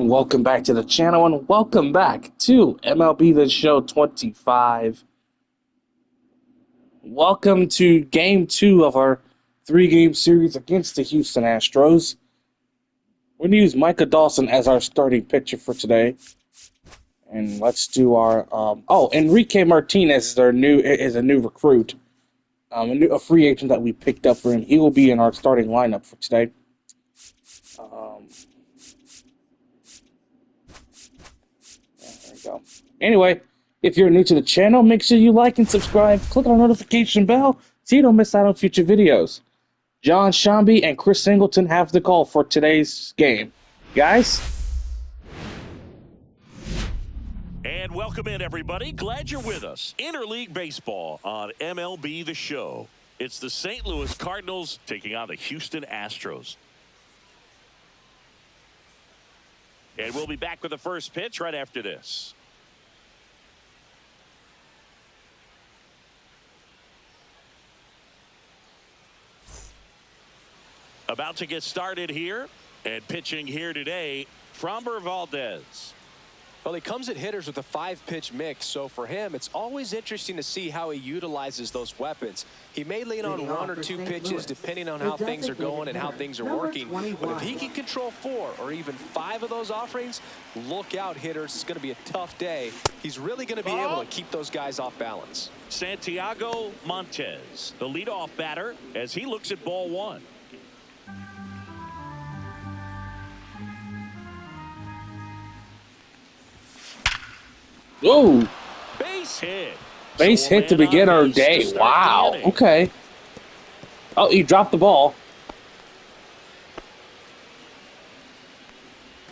everyone, welcome back to the channel and welcome back to MLB The Show 25. Welcome to Game 2 of our 3-game series against the Houston Astros. We're going to use Mika Dawson as our starting pitcher for today. And let's do our... Enrique Martinez is a new recruit. A free agent that we picked up for him. He will be in our starting lineup for today. There we go. Anyway, if you're new to the channel, make sure you like and subscribe. Click on the notification bell so you don't miss out on future videos. John Shambi and Chris Singleton have the call for today's game. Guys? And welcome in, everybody. Glad you're with us. Interleague Baseball on MLB The Show. It's the St. Louis Cardinals taking on the Houston Astros. And we'll be back with the first pitch right after this. About to get started here, and pitching here today, Framber Valdez. Well, he comes at hitters with a 5-pitch mix, so for him, it's always interesting to see how he utilizes those weapons. He may lean on 1 or 2 pitches depending on how things are going and how things are working, but if he can control 4 or even 5 of those offerings, look out, hitters. It's going to be a tough day. He's really going to be able to keep those guys off balance. Santiago Montes, the leadoff batter, as he looks at ball 1. Whoa! Base hit. Base hit to begin our day. Wow. Okay. Oh, he dropped the ball.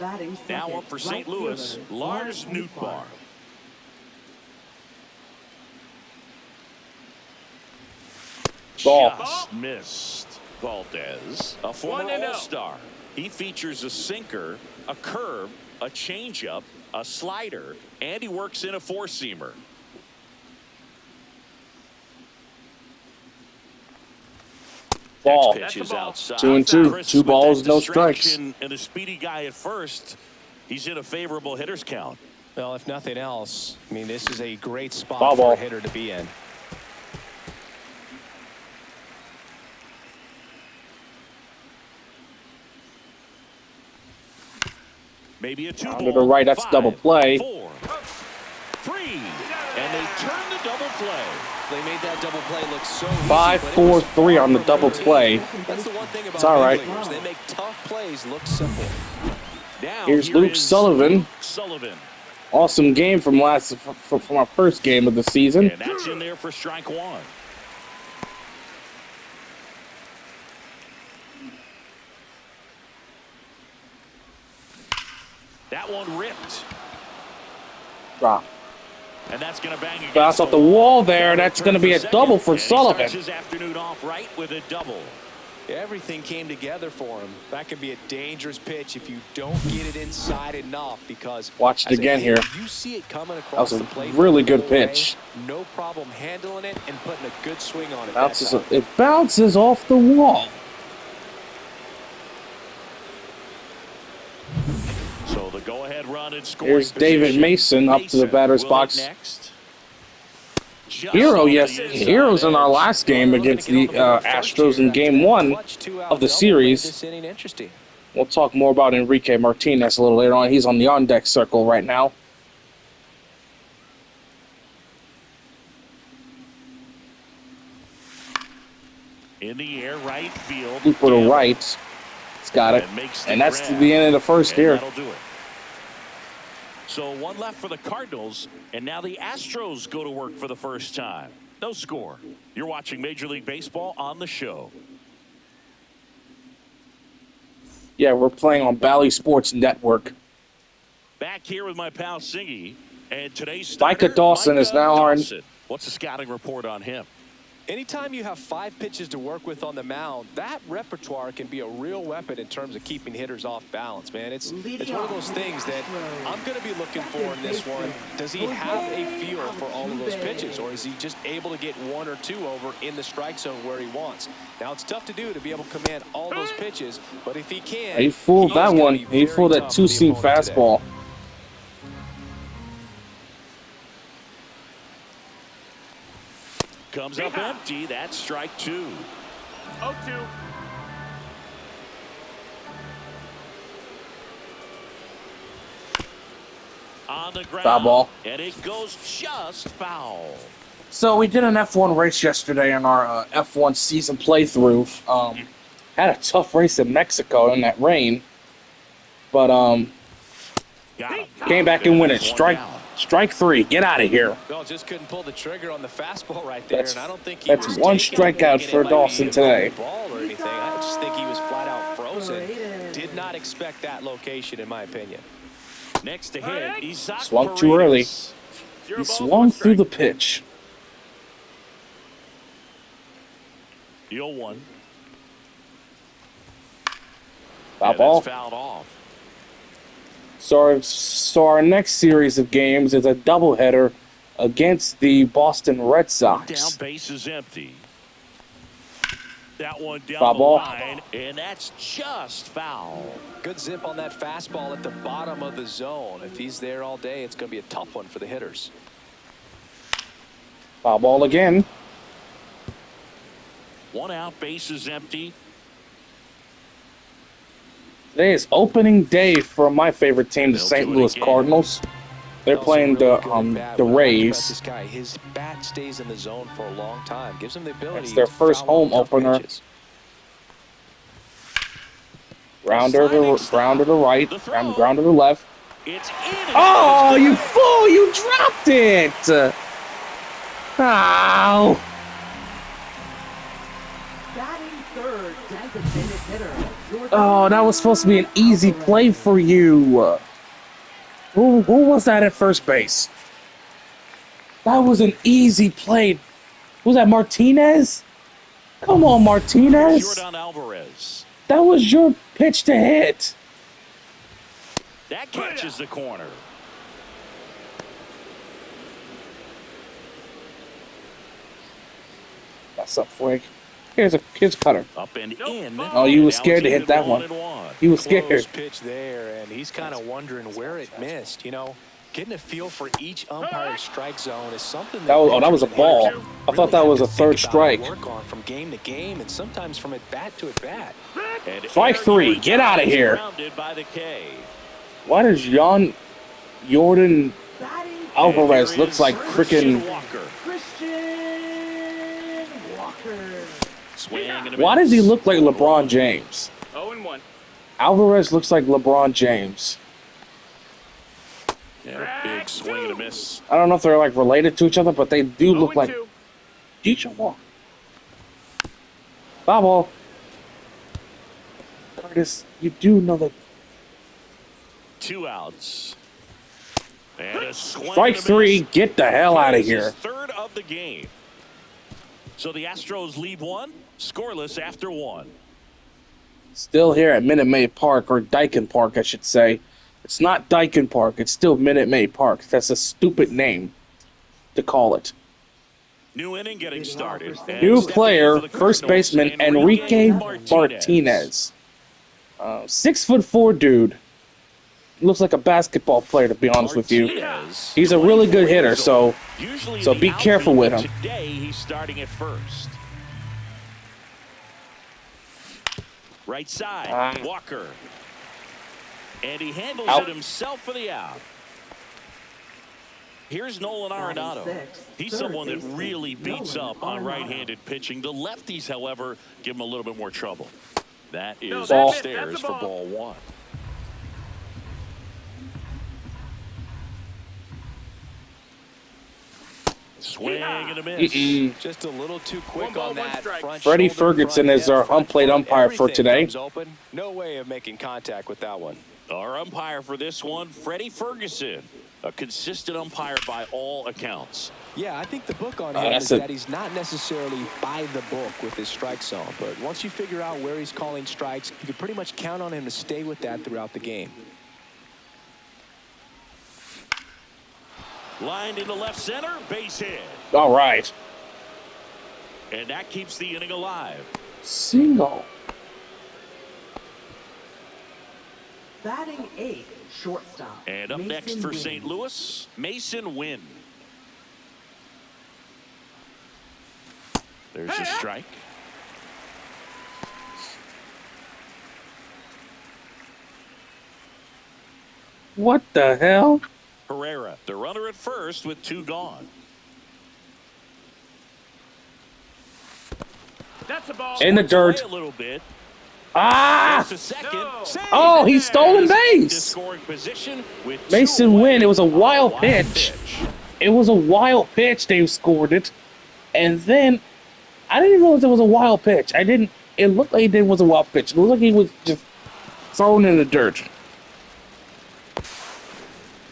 Now up for St. Louis, Lars Nootbaar. Ball. Just missed. Valdez, a former All-Star. He features a sinker, a curve, a changeup, a slider, and he works in a 4-seamer. Ball. Pitch is outside. 2-2. 2 balls, no strikes. And a speedy guy at first. He's in a favorable hitter's count. Well, if nothing else, I mean, this is a great spot Ball. for a hitter to be in. Maybe a 2-ball. To the right, that's 5, double play. 4, 3, and they turn the double play. They made that double play look so 5, 4, 3 on the double play. That's the one thing about It's all right. They make tough plays look simple. Now, Here's here Luke is Sullivan. Luke Sullivan. Awesome game from our first game of the season. And that's in there for strike 1. That one ripped. Drop. And that's going to bang against Bounce off the wall there. That's going to be a double for Sullivan. He starts his afternoon off right with a double. Everything came together for him. That could be a dangerous pitch if you don't get it inside enough, because watch it again here. You see it coming across that the was plate. a really good pitch. No problem handling it and putting a good swing on it. It bounces off the wall. So the go-ahead run and scoring. Here's David Mason up to the batter's box. Next. Hero, yes, Hero's in our last game against the Astros in Game 1 of the series. We'll talk more about Enrique Martinez a little later on. He's on the on-deck circle right now. In the air, right field. Looper to right. It's got it. And that's the end of the first here. That'll do it. So 1 left for the Cardinals, and now the Astros go to work for the first time. No score. You're watching Major League Baseball on the show. Yeah, we're playing on Bally Sports Network. Back here with my pal Singy, and today's Mika Dawson is now on. What's the scouting report on him? Anytime you have 5 pitches to work with on the mound, that repertoire can be a real weapon in terms of keeping hitters off balance, man. It's one of those things that I'm going to be looking for in this one. Does he have a feel for all of those pitches, or is he just able to get 1 or 2 over in the strike zone where he wants? Now, it's tough to do to be able to command all those pitches, but if he can, He fooled that one. He fooled that 2-seam fastball. Comes up empty. That's strike 2. 0-2. On the ground. Foul ball. And it goes just foul. So we did an F1 race yesterday in our F1 season playthrough. Had a tough race in Mexico in that rain, but came back and win it. Strike 3. Get out of here. Well, just couldn't pull the trigger on the fastball right there, and I don't think he That's was one taking it, strikeout thinking for it might Dawson be a today. ball or anything. I just think he was flat out frozen. Did not expect that location, in my opinion. Next to hit, Isaac Swung too early. Paredes. He swung through the pitch. The 0-1. Foul ball. Fouled off. So our next series of games is a doubleheader against the Boston Red Sox. Down, base is empty. That one down Foul the ball. line, and that's just foul. Good zip on that fastball at the bottom of the zone. If he's there all day, it's going to be a tough one for the hitters. Foul ball again. 1 out, base is empty. Today is opening day for my favorite team, the They'll St. do it Louis again. Cardinals. They're Also playing really the good at bat. the What I like about Rays. this guy, his bat stays in the zone for a long time. Gives him the ability It's their to first foul home tough opener. pitches. Grounder to right, ground to the left. It's in. Oh, you fool! You dropped it! Ow! Batting third, designated hitter. Oh, that was supposed to be an easy play for you. Who was that at first base? That was an easy play. Was that Martinez? Come on, Martinez. Jordan Alvarez. That was your pitch to hit. That catches the corner. That's up, Frank. Here's a cutter. Up and in. Oh, you were Now scared to it's hit that even one. 1-1. He was Close scared. pitch there, and he's kind of wondering where it missed. You know, getting a feel for each umpire's strike zone is something That was a ball. I thought that was a third strike. Work on from game to game, and sometimes from at bat to at bat. And Strike 3. Get out of here. Surrounded by the K. Why does Jordan Alvarez And looks here like is freaking? Christian Walker. Christian Walker. Swing and a Why miss. does he look like LeBron James? 0-1. Alvarez looks like LeBron James. Yeah, big swing and a miss. I don't know if they're like related to each other, but they do look like 0-2. each other. Foul ball. Curtis, you do know that. 2 outs. And a swing Strike and a 3. miss. Get the hell out of This is here. third of the game. So the Astros lead 1, scoreless after 1. Still here at Minute Maid Park, or Dyken Park, I should say. It's not Dyken Park. It's still Minute Maid Park. That's a stupid name to call it. New inning getting started. And New stepping player, in for the first Cardinals, baseman Enrique Martinez. 6'4" dude. Looks like a basketball player, to be honest with you. Martinez, He's a really good hitter, 24 years old. so Usually so the be careful with outfield. him. Today he's starting at first. Right side, Walker. And he handles Out. it himself for the out. Here's Nolan Arenado. He's someone that really beats up on right-handed pitching. The lefties, however, give him a little bit more trouble. That is Ball. upstairs That's a for ball. ball 1. Swing and a miss. Just a little too quick 1 ball, on 1 that strike. front Freddie shoulder, Ferguson front is our hip, front home plate foot, umpire for everything today. comes open. No way of making contact with that one. Our umpire for this one, Freddie Ferguson. A consistent umpire by all accounts. Yeah, I think the book on him is that he's not necessarily by the book with his strike zone. But once you figure out where he's calling strikes, you can pretty much count on him to stay with that throughout the game. Lined into left center, base hit. All right. And that keeps the inning alive. Single. Batting 8th, shortstop. And up next for St. Louis, Mason Wynn. There's a strike. What the hell? Herrera, the runner at first with 2 gone. That's a ball. In the dirt. A little bit. Ah! A second. No. Oh, he stolen base. Scoring position with Mason Wynn. It was a wild pitch. It was a wild pitch. They scored it, and then I didn't realize it was a wild pitch. I didn't. It looked like it was a wild pitch. It looked like he was just thrown in the dirt.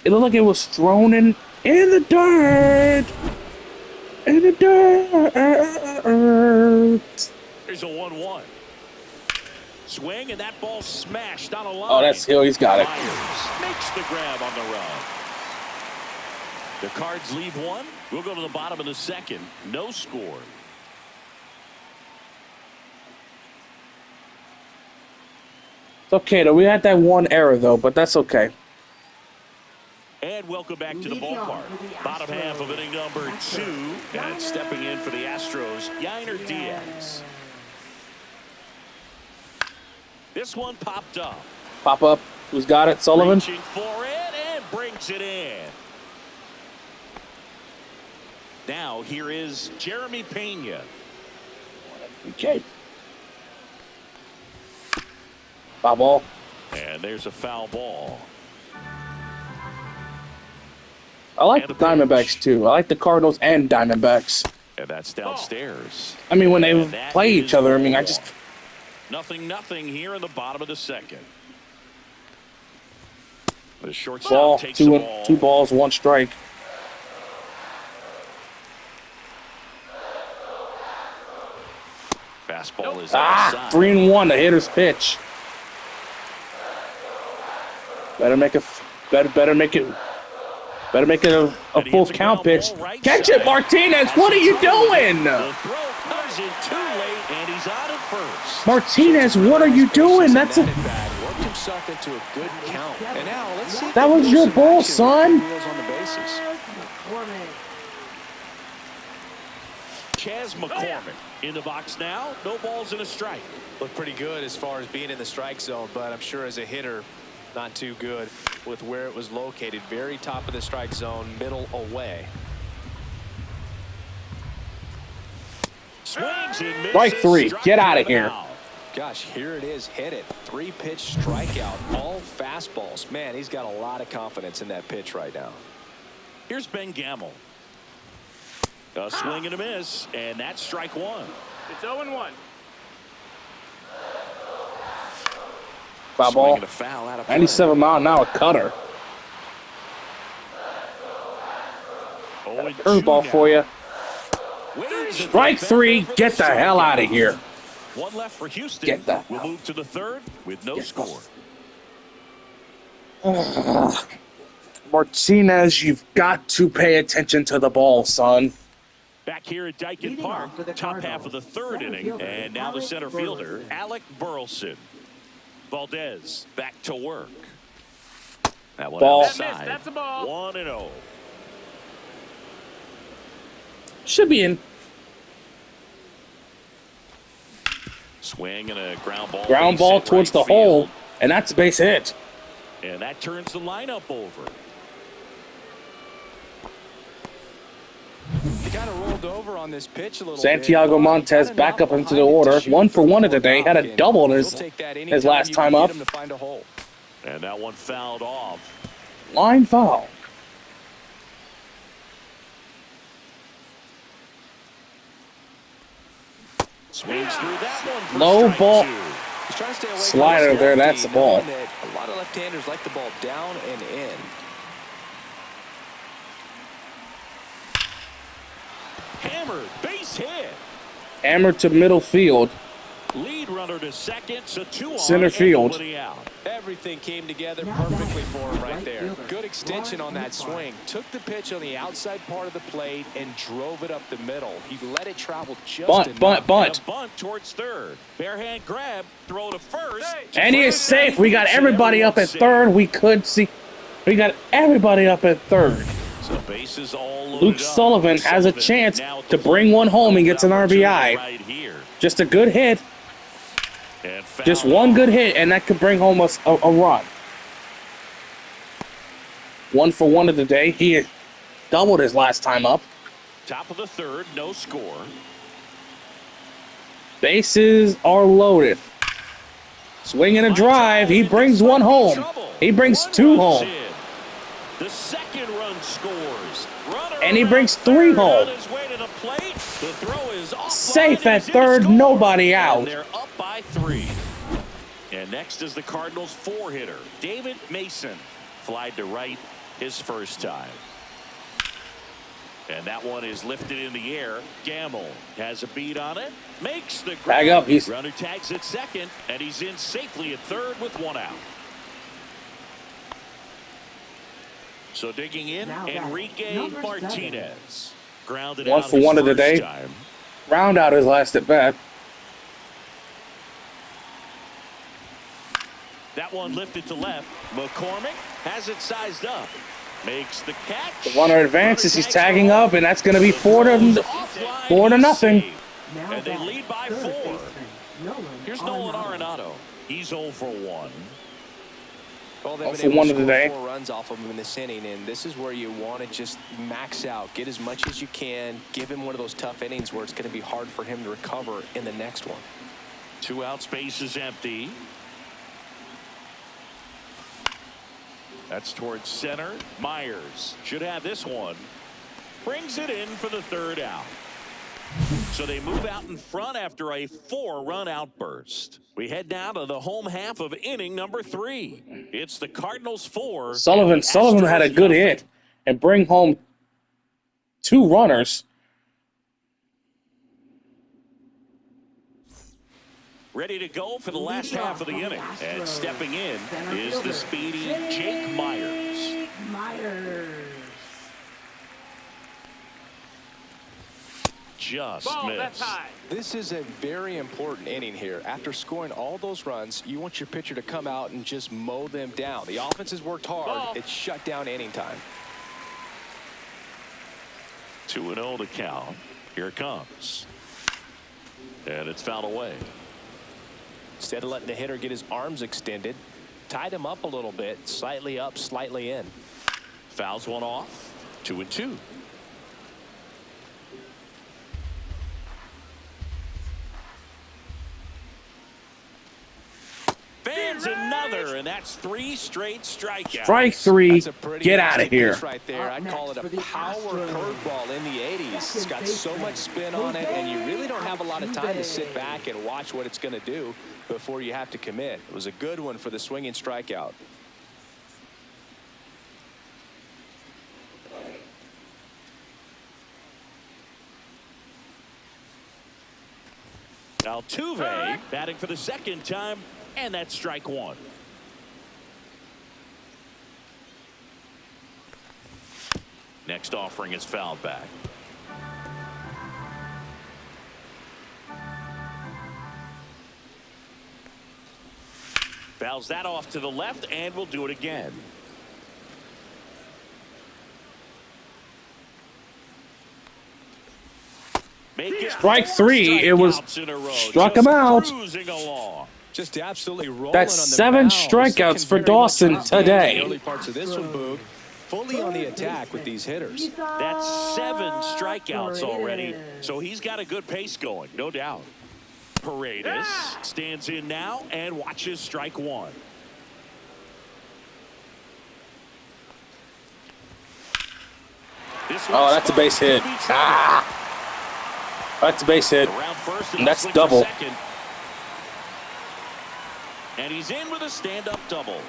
It looked like it was thrown in the dirt. In the dirt. There's a 1-1. Swing, and that ball smashed on a line. Oh, that's Hill. He's got it. Myers makes the grab on the run. The Cards lead 1. We'll go to the bottom of the second. No score. It's okay, though. We had that one error, though, but that's okay. And welcome back to the ballpark. Bottom half of inning number 2. And stepping in for the Astros, Yainer Diaz. This one popped up. Pop up. Who's got it? Sullivan? Reaching for it and brings it in. Now here is Jeremy Pena. Okay. Foul ball. And there's a foul ball. I like the Diamondbacks, too. I like the Cardinals and Diamondbacks. And that's downstairs. I mean, when they play each other, I mean, I just... 0-0 here in the bottom of the second. The shortstop Ball, takes the ball. 2 balls, 1 strike. Fastball is outside. 3-1, the hitter's pitch. Better make it a full count pitch. Catch it, Martinez. What are you doing? The throw comes in too late, and he's out at first. Martinez, what are you doing? That's a... Worked himself into a good count. And now let's see. That was your ball, son. Chas McCormick in the box now. No balls and a strike. Looked pretty good as far as being in the strike zone, but I'm sure as a hitter, not too good with where it was located. Very top of the strike zone, middle away. Swings and misses. Strike 3. Get out of here. Gosh, here it is. Hit it. 3-pitch strikeout. All fastballs. Man, he's got a lot of confidence in that pitch right now. Here's Ben Gamel. A swing and a miss, and that's strike 1. It's 0-1. Foul ball. 97 mile an hour cutter. Curveball for you. Strike 3. Get the hell out of here. 1 left for Houston. Get that. We'll move to the 3rd with no score. Martinez, you've got to pay attention to the ball, son. Back here at Dyken Park, top half of the 3rd inning, and now the center fielder, Alec Burleson. Valdez back to work. That one Ball. outside. That's a ball. 1-0. Should be in. Swing and a ground ball. Ground ball towards the hole, and that's a base hit. And that turns the lineup over. He kind of rolled over on this pitch a little Santiago bit. Montez back up into the order. 1 for 1 today. Had a double in his last time up. And that one fouled off. Line foul. Swings through that one. Low ball. He's trying to stay away Slider from there, that's the ball. A lot of left-handers like the ball down and in. Hammered, base hit. Hammered to middle field. Lead runner to second, so 2 on. Center field. Nobody out. Everything came together perfectly for him right there. Good extension on that swing. Took the pitch on the outside part of the plate and drove it up the middle. He let it travel just enough. Bunt. And a bunt towards third. Bare hand grab, throw to first. And he is safe. We got everybody up at third. We got everybody up at third. So bases all loaded Luke up. Sullivan has a chance to bring one home. He gets an RBI. Right here. Just a good hit. And Just one good hit, and that could bring home a run. 1 for 1 of the day. He had doubled his last time up. Top of the third, no score. Bases are loaded. Swing and a drive. He brings one home. He brings 2 home. The second run scores. And he brings 3 home. Safe at third, nobody out. And they're up by 3. And next is the Cardinals 4-hitter, David Mason. Flied to right his first time. And that one is lifted in the air. Gamble has a beat on it. Makes the grab. Bag up. Runner tags at second, and he's in safely at third with 1 out. So digging in, Enrique Martinez. Grounded 1 out for his 1 of the first day. time. Round out his last at bat. That one lifted to left. McCormick has it sized up. Makes the catch. The runner advances. He's tagging up, and that's going to be 4 to nothing. And they lead by 4. Here's Nolan Arenado. He's 0 for 1. Well, they've 0 for 1 of the day. 4 runs off of him in this inning, and this is where you want to just max out, get as much as you can, give him one of those tough innings where it's going to be hard for him to recover in the next one. 2 out, space is empty. That's towards center. Myers should have this one. Brings it in for the 3rd out. So they move out in front after a 4-run outburst. We head now to the home half of inning number 3. It's the Cardinals 4. Sullivan had a good hit and bring home 2 runners. Ready to go for the last half of the inning. And stepping in is the speedy Jake Myers. Just missed. This is a very important inning here. After scoring all those runs, you want your pitcher to come out and just mow them down. The offense has worked hard. It's shut down inning time. 2-0 to count. Here it comes. And it's fouled away. Instead of letting the hitter get his arms extended, tied him up a little bit, slightly up, slightly in. Fouls one off. 2-2. Fans another, and that's 3 straight strikeouts. Strike 3. Get out of here. Right there. I'd call it a power curveball in the 80s. It's got so much spin on it, and you really don't have a lot of time to sit back and watch what it's going to do before you have to commit. It was a good one for the swinging strikeout. Altuve batting for the 2nd time, and that's strike 1. Next offering is fouled back. Fouls that off to the left, and we'll do it again. Strike 3. It was struck him out. Just absolutely rolling. That's on the 7 mound. strikeouts for Can very much Dawson understand the today. early parts of this one, Boog. Fully on the attack with these hitters. That's 7 strikeouts already, so he's got a good pace going, no doubt. Paredes stands in now and watches strike 1. Oh, that's a base hit. That's a base hit. And that's double. And he's in with a stand-up double.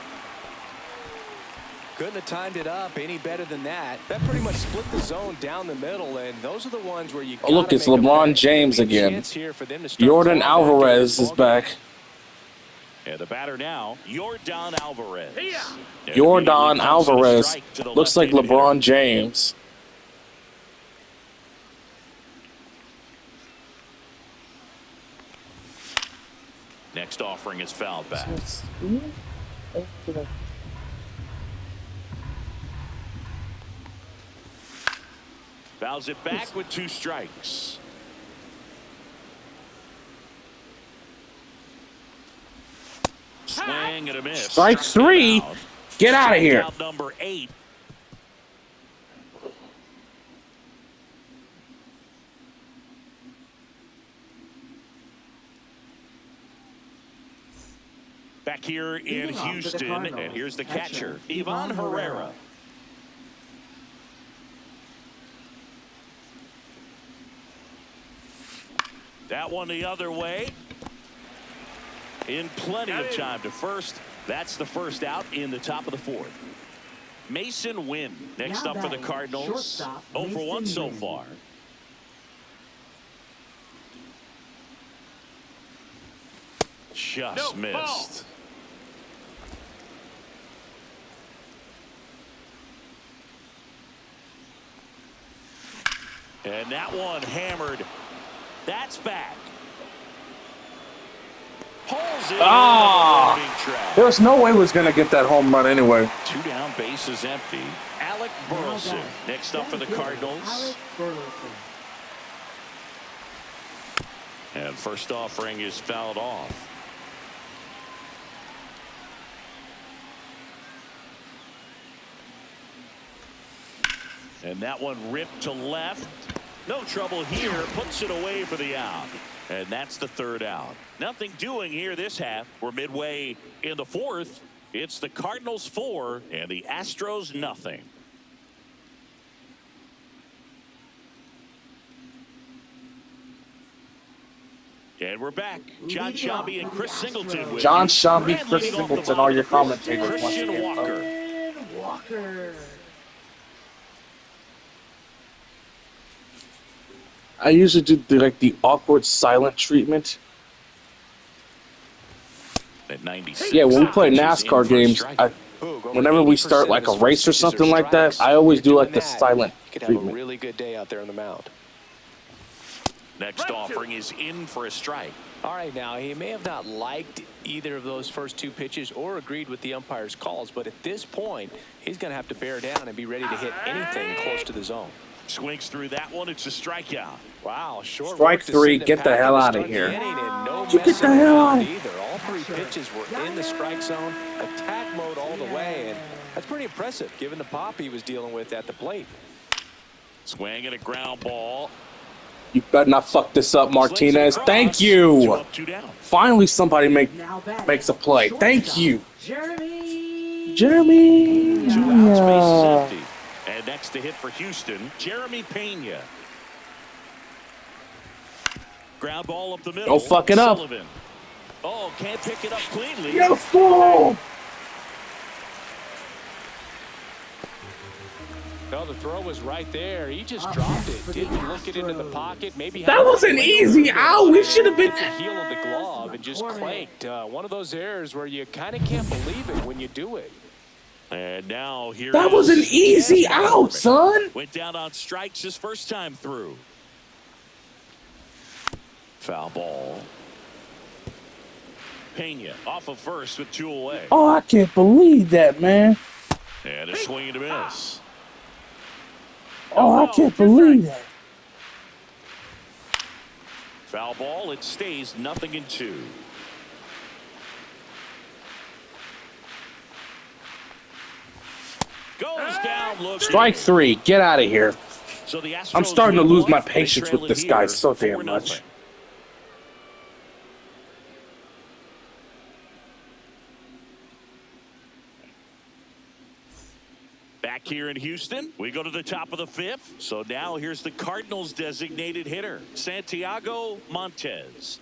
Couldn't have timed it up any better than that. That pretty much split the zone down the middle, and those are the ones where you. Oh, look, it's LeBron James again. Jordan Alvarez is back. And the batter now, Jordan Alvarez. Jordan Alvarez looks like LeBron James. Next offering is fouled back. Fouls it back with 2 strikes. Swing and a miss. Strike 3. Get out of here. Out number 8. Back here in Houston, and here's the catcher, Ivan Herrera. That one the other way. In plenty of time to first. That's the first out in the top of the 4th. Mason Wynn next up for the Cardinals. 0 for 1 so far. Just missed. And that one hammered. That's back. Pulls it. There's no way we was going to get that home run anyway. 2 down, bases empty. Alec Burleson next up for the Cardinals. And first offering is fouled off. And that one ripped to left. No trouble here. Puts it away for the out. And that's the 3rd out. Nothing doing here this half. We're midway in the 4th. It's the Cardinals 4 and the Astros nothing. And we're back. John Shambi and Chris Singleton. With John Shambi, Chris Singleton are your commentators. Christian Walker. I usually do the awkward silent treatment. At 96. Yeah, when we play NASCAR games, whenever we start like a race or something like that, I always do like the silent Could have a treatment. really good day out there on the mound. Next offering is in for a strike. All right, now he may have not liked either of those first 2 pitches or agreed with the umpire's calls, but at this point, he's going to have to bear down and be ready to hit anything close to the zone. Swings through that one. It's a strikeout. Wow, short Strike 3. Get the hell out of here. Get the hell out. Either. All 3 pitches were in the strike zone, attack mode all the way, and that's pretty impressive given the pop he was dealing with at the plate. Swing and a ground ball. You better not fuck this up, Martinez. Thank you. 2 up, 2 down. Finally, somebody makes a play. Thank you. Jeremy. 2 outs, bases Yeah. empty. And next to hit for Houston, Jeremy Pena. Ground ball up the middle. Don't fuck it up. Sullivan. Oh, can't pick it up cleanly. You fool! No, the throw was right there. He just dropped it. Didn't look it into the pocket. Maybe That was an easy out. We should have been. the heel of the glove and just clanked. One of those errors where you kind of can't believe it when you do it. And now here That was an easy out, son. Went down on strikes his first time through. Foul ball. Pena off of first with 2 away. Oh, I can't believe that, man. And a swing and a miss. Oh, I can't believe that. Foul ball. It stays 0-2. Goes down. Looking. Strike 3. Get out of here. So the Astros I'm starting to win lose one. my They patience trail with it this guy here so damn 4-0. much. Back here in Houston, we go to the top of the 5th. So now here's the Cardinals designated hitter, Santiago Montez.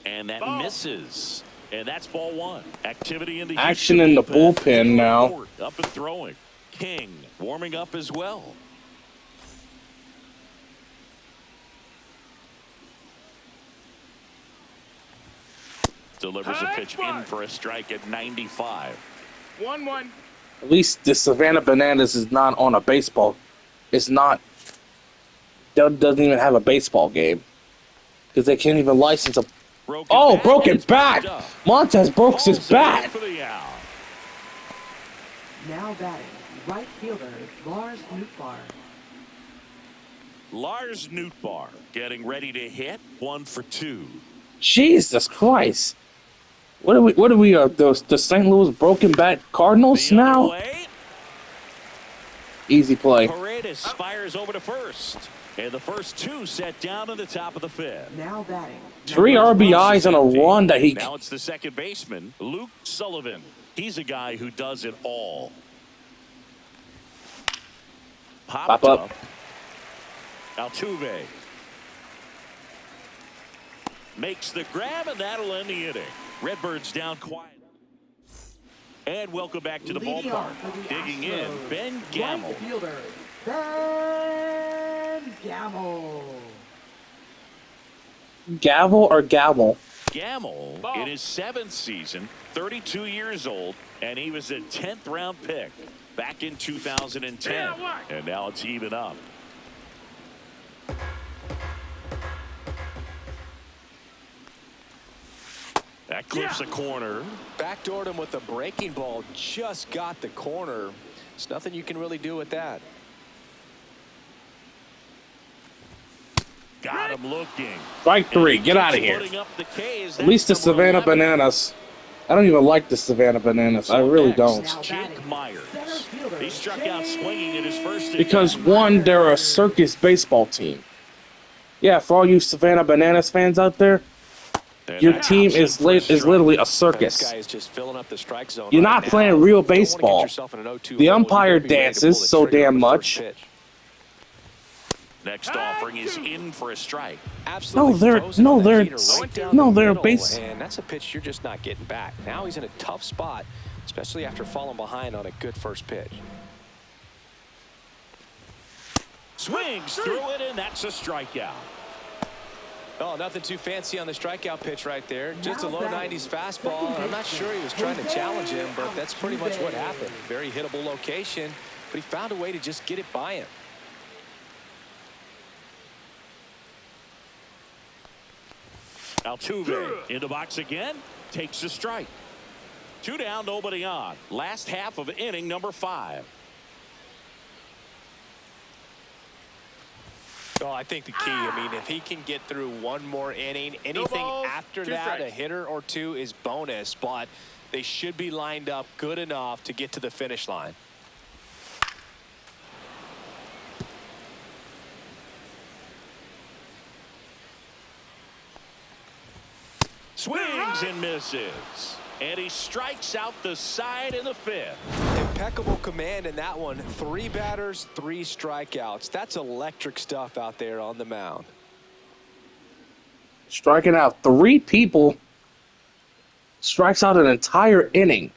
And that misses. And that's ball one. Activity in the Action Houston in the bullpen now. Up and throwing. King warming up as well. Delivers a pitch in for a strike at 95. 1-1. At least the Savannah Bananas is not on a baseball. It's not. Doesn't even have a baseball game because they can't even license a. Broken bat! Montez broke his bat. Now batting, right fielder Lars Nootbaar. Lars Nootbaar getting ready to hit 1 for 2. Jesus Christ! What are we? The St. Louis broken bat Cardinals now? Easy play. Paredes fires over to first. And the first 2 set down in the top of the 5th. Now batting. 3 RBIs on a run that he. Now it's the second baseman, Luke Sullivan. He's a guy who does it all. Pop up. Altuve makes the grab, and that'll end the inning. Redbirds down quiet. And welcome back to the Leading ballpark. off for the Digging in, Astros, Ben Gamel. Right fielder Ben Gamel. Gavel or Gavel? Gamel in his 7th season, 32 years old, and he was a 10th round pick back in 2010. And now it's even up. That clips the corner. Backdoored him with a breaking ball. Just got the corner. There's nothing you can really do with that. Got him looking. Strike 3. Get out of here. At At least the Savannah Bananas. I don't even like the Savannah Bananas. I really don't. Jake Myers. He struck out swinging in his first. Because one, they're a circus baseball team. Yeah, for all you Savannah Bananas fans out there, your team is literally a circus. This guy is just filling up the strike zone. You're not playing real baseball. The umpire dances so damn much. Next offering is in for a strike. Absolutely they're base. And that's a pitch you're just not getting back. Now he's in a tough spot, especially after falling behind on a good first pitch. Swings through it, and that's a strikeout. Oh, nothing too fancy on the strikeout pitch right there. Just a low 90s fastball. I'm not sure he was trying to challenge him, but that's pretty much what happened. Very hittable location, but he found a way to just get it by him. Altuve in the box again, takes the strike. 2 down, nobody on. Last half of inning number 5. Oh, I think the key, I mean, if he can get through one more inning, anything after that, a hitter or 2 is bonus, but they should be lined up good enough to get to the finish line. Swings and misses. And he strikes out the side in the 5th. Impeccable command in that one. 3 batters, 3 strikeouts. That's electric stuff out there on the mound. Striking out 3 people. Strikes out an entire inning.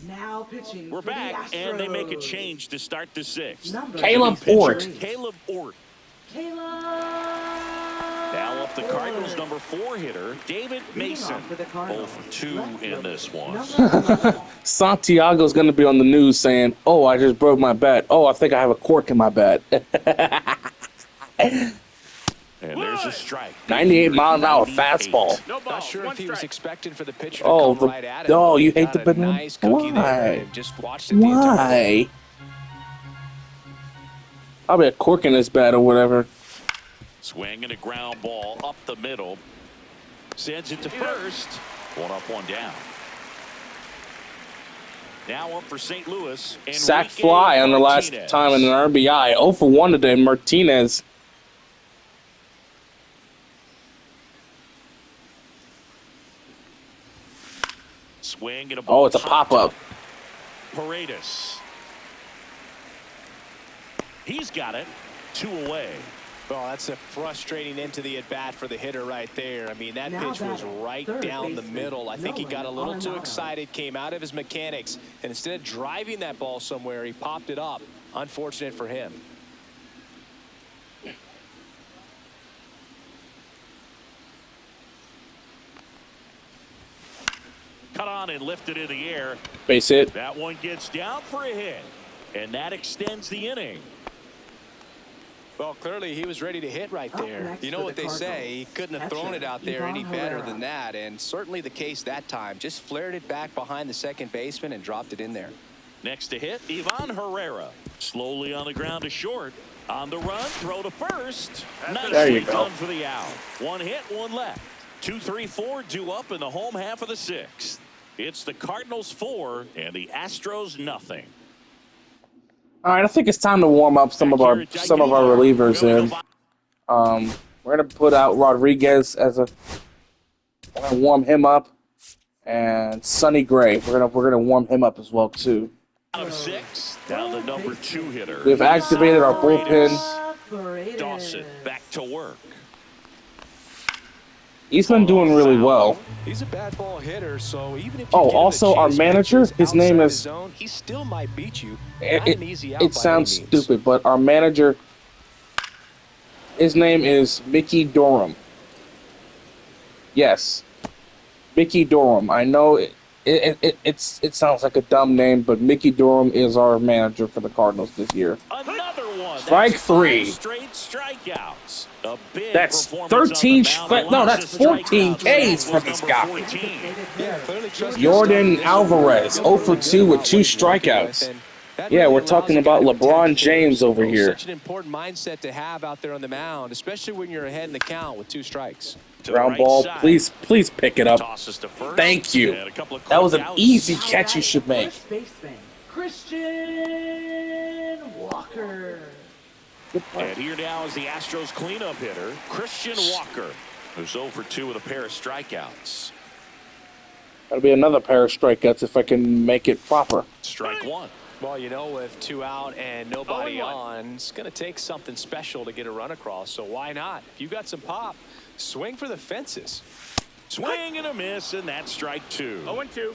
Now pitching. We're for the back, and they make a Astros. change to start the 6th. Caleb Ort. Caleb Ort. Caleb. Now up the Cardinals' number 4 hitter, David Mason. for the 0 Cardinals. for 2 in this one. Santiago's going to be on the news saying, "Oh, I just broke my bat. Oh, I think I have a cork in my bat." And there's a strike. 98-mile-an-hour fastball. Not sure if he was expecting for the pitcher to Oh, come right at him. oh, you hate Got the a banana? nice cookie there Why? and just watched it the entire Why? Probably a cork in his bat or whatever. Swing and a ground ball up the middle. Sends it to first. 1 up, 1 down. Now up for St. Louis. Sack Enrique fly on the last Martinez. time in an RBI. 0 for 1 today, Martinez. Swing and a Oh, it's a pop-up. Paredes. He's got it. 2 away. Well, that's a frustrating end to the at-bat for the hitter right there. I mean, that Now pitch was batting, right third down the baseman, middle. I think he got a little too Nolan excited, came out of his mechanics, and instead of driving that ball somewhere, he popped it up. Unfortunate for him. Cut on and lifted in the air. Base hit. That one gets down for a hit. And that extends the inning. Well, clearly he was ready to hit right there. next You know for what the they say, Cardinals, he couldn't have thrown catcher, it out there any Ivan better Herrera. than that, and certainly the case that time. Just flared it back behind the second baseman and dropped it in there. Next to hit, Ivan Herrera. Slowly on the ground to short. On the run, throw to first. There you Nicely go. done for the out. 1 hit, 1 left. 2, 3, 4 due up in the home half of the 6th. It's the Cardinals 4 and the Astros nothing. All right, I think it's time to warm up some of our relievers in. We're gonna put out Rodriguez as a. We're gonna warm him up, and Sonny Gray. We're gonna warm him up as well too. Out of 6, down the number 2 hitter. We've activated our bullpen. Operator. Dawson back to work. He's been doing really well. He's a bad ball hitter, so even if you Oh, get him to also our chase manager, pitches his name outside is. the zone, he still might beat you. Not an easy out It by sounds any means. stupid, but our manager, his name is Mickey Durham. Yes, Mickey Durham. I know it sounds like a dumb name, but Mickey Durham is our manager for the Cardinals this year. Another one. Strike That's 3. 5 straight strikeouts. A big That's performance 13 on the mound. no, Lots that's of 14 strikeouts. Ks for That was this number guy. 14. Yeah, clearly trust Jordan his Alvarez, stuff. 0 for 2 with 2 What he's working with, strikeouts. and that Yeah, really we're allows talking a guy about to attack LeBron hitters. James over here. Such an important mindset to have out there on the mound, especially when you're ahead in the count with 2 strikes. To the Ground right ball, side. please pick it up. Tosses to first. Thank you. And a couple of That was an quick outs. easy Now catch you batting, should make. First baseman, Christian Walker. And here now is the Astros cleanup hitter, Christian Walker, who's 0 for 2 with a pair of strikeouts. That'll be another pair of strikeouts if I can make it proper. Strike 1. Well, you know, with 2 out and nobody 0-1. on, it's going to take something special to get a run across, so why not? If you got some pop, swing for the fences. Swing and a miss, and that's strike 2. 0-2.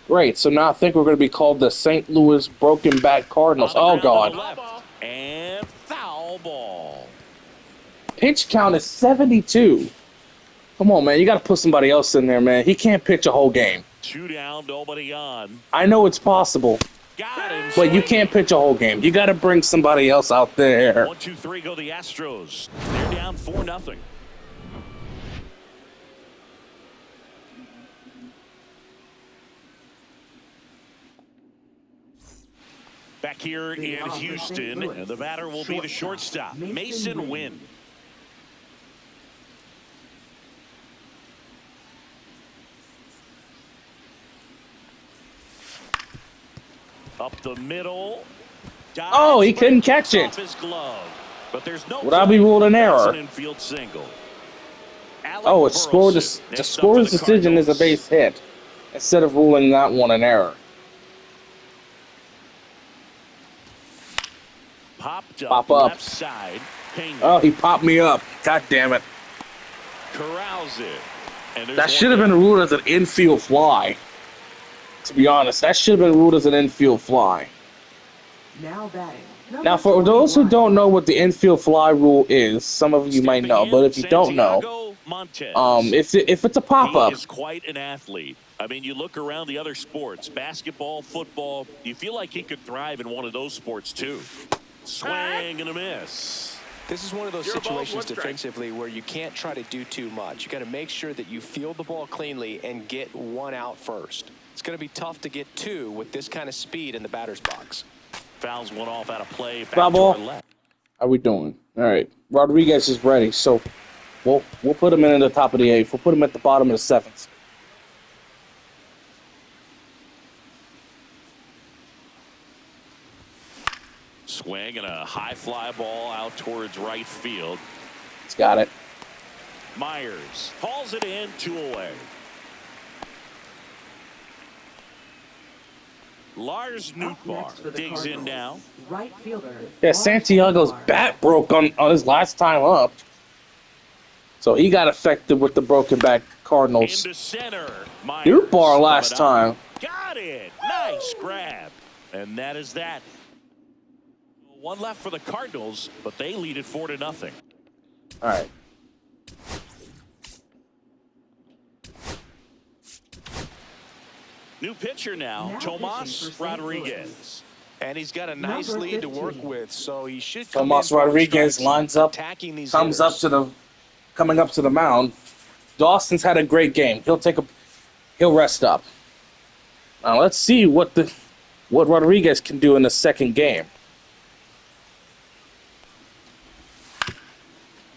Great. So now I think we're going to be called the St. Louis Broken Back Cardinals. Oh, God. And foul ball. Pitch count is 72. Come on, man. You got to put somebody else in there, man. He can't pitch a whole game. 2 down, nobody on. I know it's possible, Got him. but you can't pitch a whole game. You got to bring somebody else out there. 1, 2, 3 go the Astros. They're down 4-0. Back here in Houston, and the batter will be the shortstop, Mason Wynn. Up the middle. Oh, he couldn't catch it. Off his glove. But there's no Would I be ruled an That's error? an infield single. Oh, it's scored. The score's decision is a base hit instead of ruling that one an error. Popped up, Pop up. left side. Pena Oh, he popped me up. God damn it. corrals it. And there's That one should have down. been ruled as an infield fly. To be honest, that should have been ruled as an infield fly. Now batting. Now, for those who don't know what the infield fly rule is, some of you might know, but if you don't know, Santiago Montez. if it's a pop-up, He is quite an athlete. I mean, you look around the other sports, basketball, football, you feel like he could thrive in one of those sports too. Swing and a miss. This is one of those situations defensively where you can't try to do too much. You got to make sure that you field the ball cleanly and get 1 out first. It's going to be tough to get 2 with this kind of speed in the batter's box. Fouls one off out of play. Back Foul to ball. our left. how we doing? All right, Rodriguez is ready, so we'll put him in the top of the 8th. We'll put him at the bottom of the 7th. Swing and a high fly ball out towards right field. He's got it. Myers hauls it in, 2 away. Lars Up next for Nootbaar the digs in Cardinals, now. Right fielder. Yeah, Lars Santiago's Nootbaar. bat broke on his last time up. So he got affected with the broken back Cardinals. Into center. Myers New bar coming last up. time. Got it. Nice grab. And that is that. One left for the Cardinals, but they lead it 4-0. All right. New pitcher now, Now Tomas pitching for St. Rodriguez. And he's got a nice Number lead to work 15. with, so he should come Tomas in throwing Rodriguez strikes, lines up, attacking these comes up hitters. to the, coming up to the mound. Dawson's had a great game. He'll rest up. Now let's see what Rodriguez can do in the second game.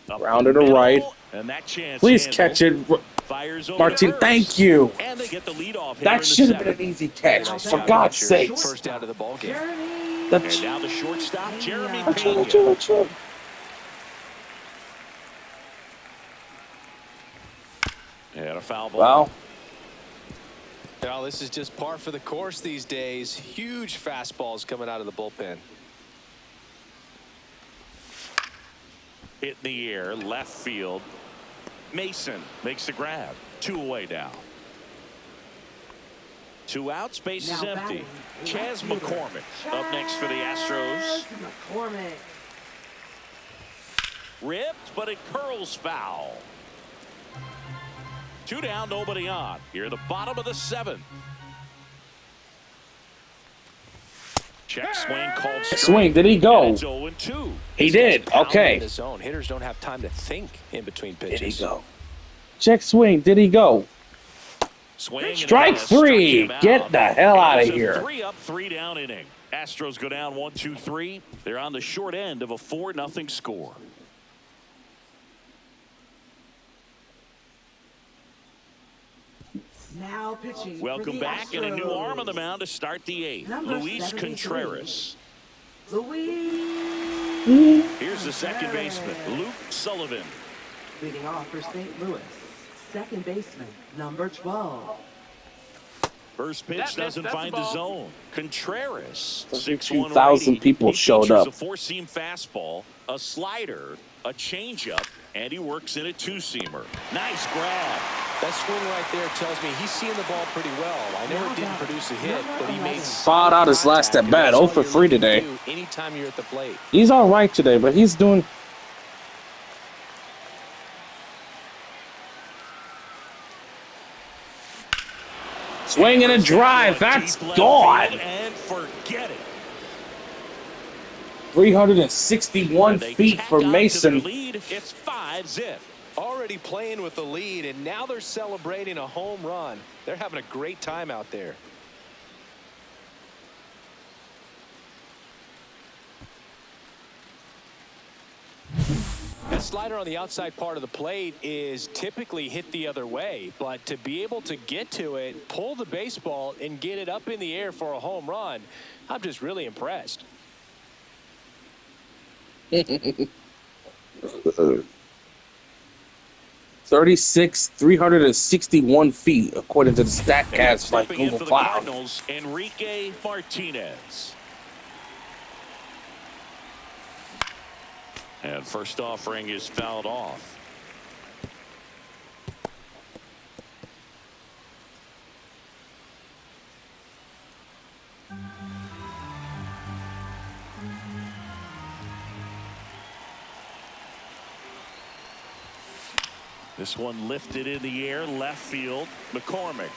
Up Round the to the middle, right. And that chance Please handled. catch it, Fires over Martin. first. Thank you. And they get the lead off here That in the should have been an seventh. easy catch. Nice For job, God's pitcher. sakes. First out of the ball game. Jeremy. The And now the shortstop, Jeremy Yeah. Pena. And a foul ball. Wow. Well, this is just par for the course these days. Huge fastballs coming out of the bullpen. Hit in the air, left field. Mason makes the grab. 2 away now. 2 outs, base is Now empty. batting, Chas left fielder. McCormick up next for the Astros. Chas McCormick. Ripped, but it curls foul. 2 down, nobody on. Here at the bottom of the 7th. Check swing called strike. Swing. Did he And go? it's 0-2. He did. Pounding Okay. in the zone. Hitters don't have time to think in between Did pitches. he go? Check swing. Did he go? Swing and Strike a struck 3. him out. Get the hell out of It's a here. 3 up, 3 down inning. Astros go down 1-2-3. They're on the short end of a 4-0 score. Now pitching. Welcome for the back, and a new Astros. arm on the mound to start the 8th. Number Luis 73. Contreras. Luis. Here's the second baseman, Luke Sullivan. Leading off for St. Louis. Second baseman, number 12. First pitch doesn't find the zone. Contreras, 6'1", 2,000 people he showed up. features a 4-seam fastball, a slider, a changeup, and he works in a 2-seamer. Nice grab. That swing right there tells me he's seeing the ball pretty well. I know it didn't produce a hit, but he made Fouled out his last at bat. 0 for 3 today. Anytime you're at the plate. He's all right today, but he's doing. Swing and a drive. That's Deep left gone. field, and forget it. 361 And they feet tack for on to Mason. the lead. It's 5-zip. Already playing with the lead, and now they're celebrating a home run. They're having a great time out there. That slider on the outside part of the plate is typically hit the other way, but to be able to get to it, pull the baseball, and get it up in the air for a home run, I'm just really impressed. 361 feet, according to the StatCast by Stepping in Google for the Cloud. Cardinals, Enrique Martinez. And first offering is fouled off. This one lifted in the air, left field. McCormick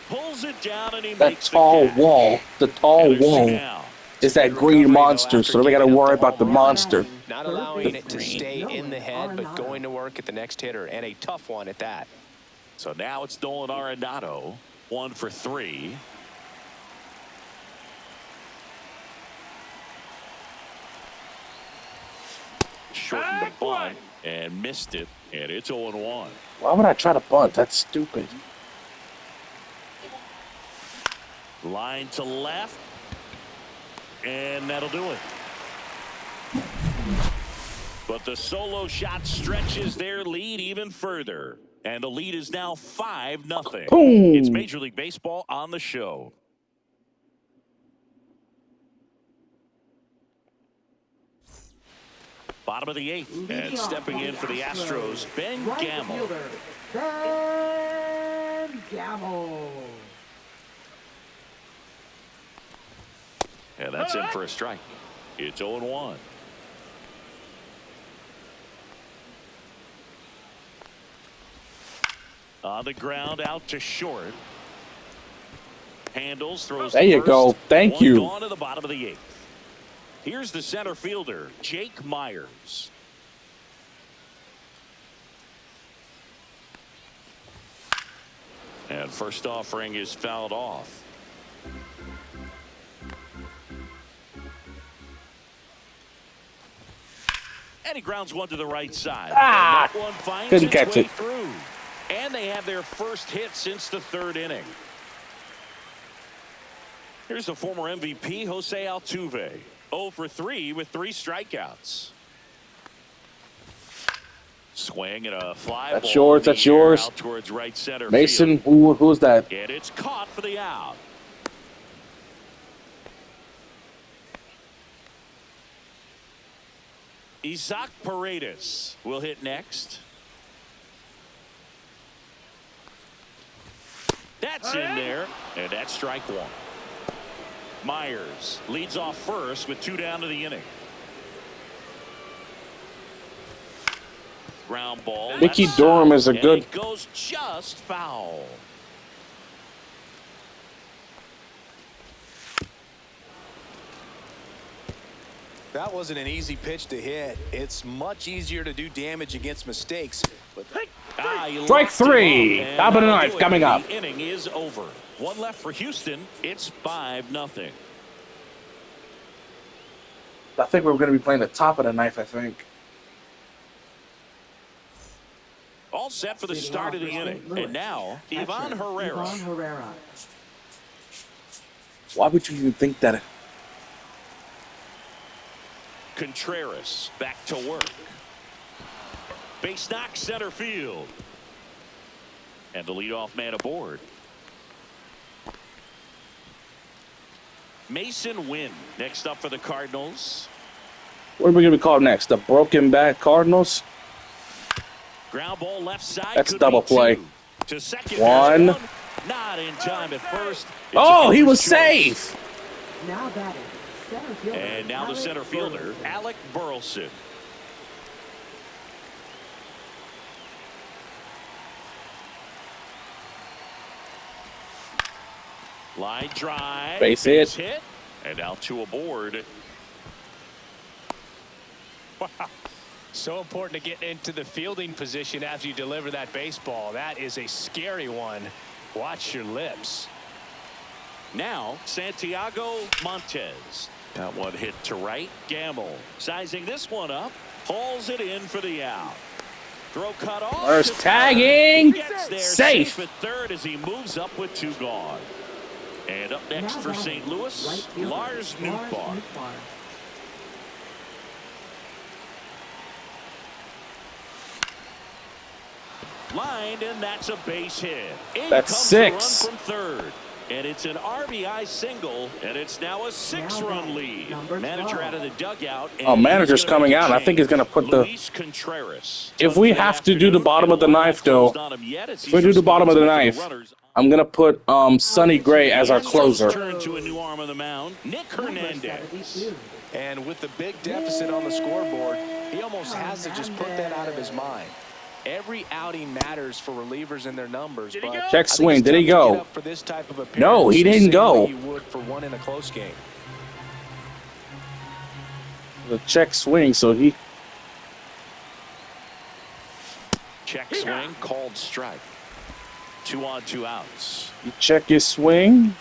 pulls it down, and he That makes tall the catch. wall, the tall And there's two wall down. is that green monster, so we got to worry about the monster. Not allowing it to stay in the head, but going to work at the next hitter, and a tough one at that. So now it's Nolan Arenado, 1 for 3. Shortened the bunt and missed it, and it's 0-1. Why would I try to bunt? That's stupid. Line to left, and that'll do it. But the solo shot stretches their lead even further, and the lead is now 5-0. Boom. It's Major League Baseball on the show. Bottom of the 8th. And stepping in for the Astros, Ben Right Gamble. fielder, Ben Gamble. And that's in for a strike. It's 0-1. On the ground, out to short. Handles, throws. There you first. go. Thank One you. gone to the bottom of the 8th. Here's the center fielder, Jake Myers. And first offering is fouled off. And he grounds one to the right side. Ah, and that one finds couldn't its catch way it. through. And they have their first hit since the 3rd inning. Here's the former MVP, Jose Altuve. 0 for 3 with 3 strikeouts. Swing and a fly That's ball yours. in the That's air yours. out towards right center Mason, field. who's that? And it's caught for the out. Isaac Paredes will hit next. That's in there, and that's strike 1. Myers leads off first with 2 down to the inning. Ground ball. Mickey left Durham side, is a and good- it goes just foul. That wasn't an easy pitch to hit. It's much easier to do damage against mistakes. But He Strike locked him 3. up, and Top of the that'll 9th do it. coming up. The inning is over. 1 left for Houston. It's 5-0. I think we're going to be playing the top of the 9th, I think. All set for the start of the inning. And now, Ivan Herrera. Ivan Herrera. Why would you even think that? Contreras back to work. Base knock center field. And the leadoff man aboard. Mason Wynn next up for the Cardinals. What are we going to be called next? The broken back Cardinals? Ground ball left side. That's could double be play. 2. To second. One. There's 1. Not in time at first. It's Oh, a he was choice. safe. Now batting, center fielder. And now the Alec center fielder, Burleson. Alec Burleson. Line drive. Base hit. And now 2 aboard. So important to get into the fielding position as you deliver that baseball. That is a scary one. Watch your lips. Now, Santiago Montez. That one hit to right. Gamble sizing this one up. Hauls it in for the out. Throw cut off. There's to third. tagging. Gets there Safe. at third as he moves up with 2 gone. And up next Now for batting, St. Louis, right fielder, Lars Nootbaar. Lined, and that's a base hit. In That's comes 6. the run from third. And it's an RBI single, and it's now a 6-run lead. Manager out of the dugout. And Oh, manager's he's gonna coming make a out. I think he's change. going to put the... Luis Contreras. If we have to do the bottom of the 9th, though, if we do the bottom of the 9th, I'm going to put Sonny Gray as our closer. Turn to a new arm on the mound, Nick Hernandez. 72. And with the big deficit on the scoreboard, he almost has to just put that out of his mind. Every outing matters for relievers and their numbers. But Check I think swing. it's Did he tough to go? get up for this type of appearance No, he the didn't same go. way you would for one in a close game. The check swing, so he... Check swing, called strike. 2 on, 2 outs. You check his swing.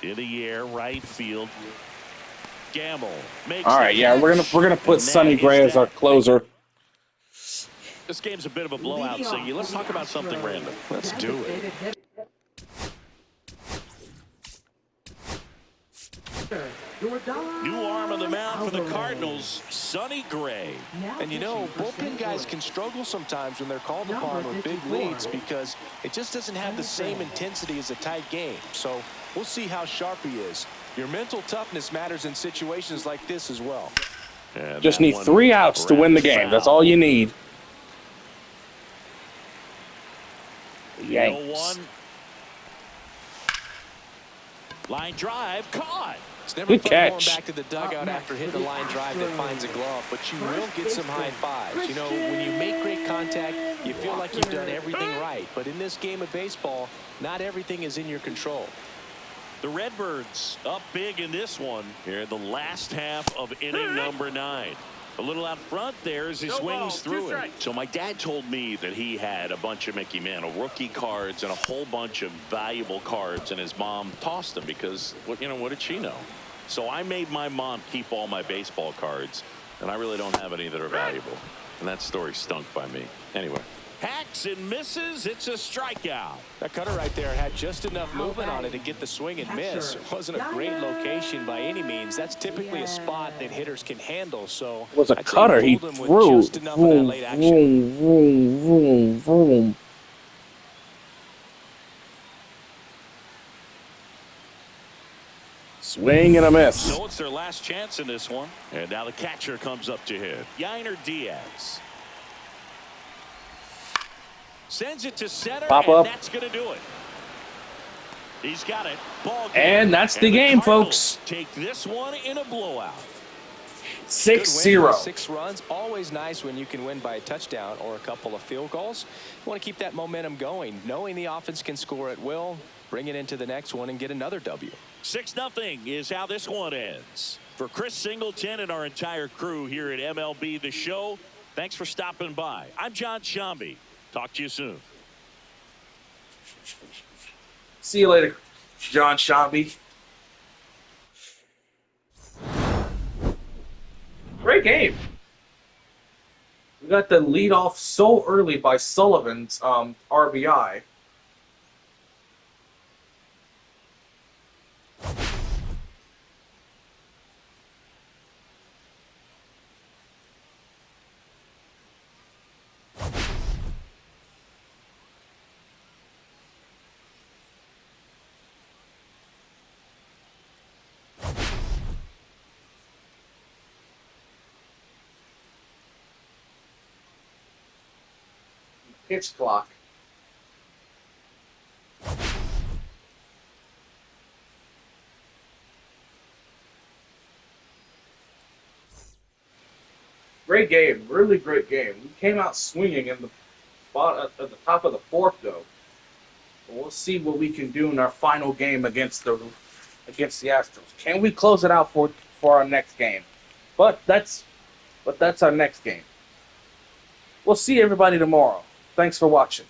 In the air, right field. Gamble makes All right, the yeah, we're catch. gonna put And Sonny that Gray is as our that. closer. This game's a bit of a blowout, so let's talk about something random. Let's do it. New arm on the mound for the Cardinals, Sonny Gray. And you know, bullpen guys can struggle sometimes when they're called upon with big leads because it just doesn't have the same intensity as a tight game. So We'll see how sharp he is. Your mental toughness matters in situations like this as well. And Just that need one 3 outs to win the wrapped game. That's foul. all you need. The Yanks. 0-1. Line drive caught. It's never Good fun catch. going back to the dugout after hitting a line drive that finds a glove, but you will get some high fives. You know, when you make great contact, you feel like you've done everything right. But in this game of baseball, not everything is in your control. The Redbirds up big in this one here in the last half of inning number 9. A little out front there as he swings through it. So my dad told me that he had a bunch of Mickey Mantle rookie cards and a whole bunch of valuable cards, and his mom tossed them because, what did she know? So I made my mom keep all my baseball cards, and I really don't have any that are valuable. And that story stunk by me. Anyway. Hacks and misses. It's a strikeout. That cutter right there had just enough movement on it to get the swing and miss. It wasn't a great location by any means. That's typically a spot that hitters can handle. So It was a I'd say cutter. He fooled him with threw. just enough of that late action. Vroom, vroom, vroom, vroom. Swing and a miss. So it's their last chance in this one. And now the catcher comes up to hit. Yainer Diaz. Sends it to center, Pop and up. that's going to do it. He's got it. Ball game. And that's the game, Cardinals folks. take this one in a blowout. 6-0. 6 runs. Always nice when you can win by a touchdown or a couple of field goals. You want to keep that momentum going, knowing the offense can score at will, bring it into the next one and get another W. 6-0 is how this one ends. For Chris Singleton and our entire crew here at MLB The Show, thanks for stopping by. I'm John Shambi. Talk to you soon. See you later, John Shambi. Great game. We got the lead off so early by Sullivan's RBI. Pitch clock. Great game, really great game. We came out swinging in the at the top of the 4th, though. We'll see what we can do in our final game against the Astros. Can we close it out for our next game? But that's our next game. We'll see everybody tomorrow. Thanks for watching.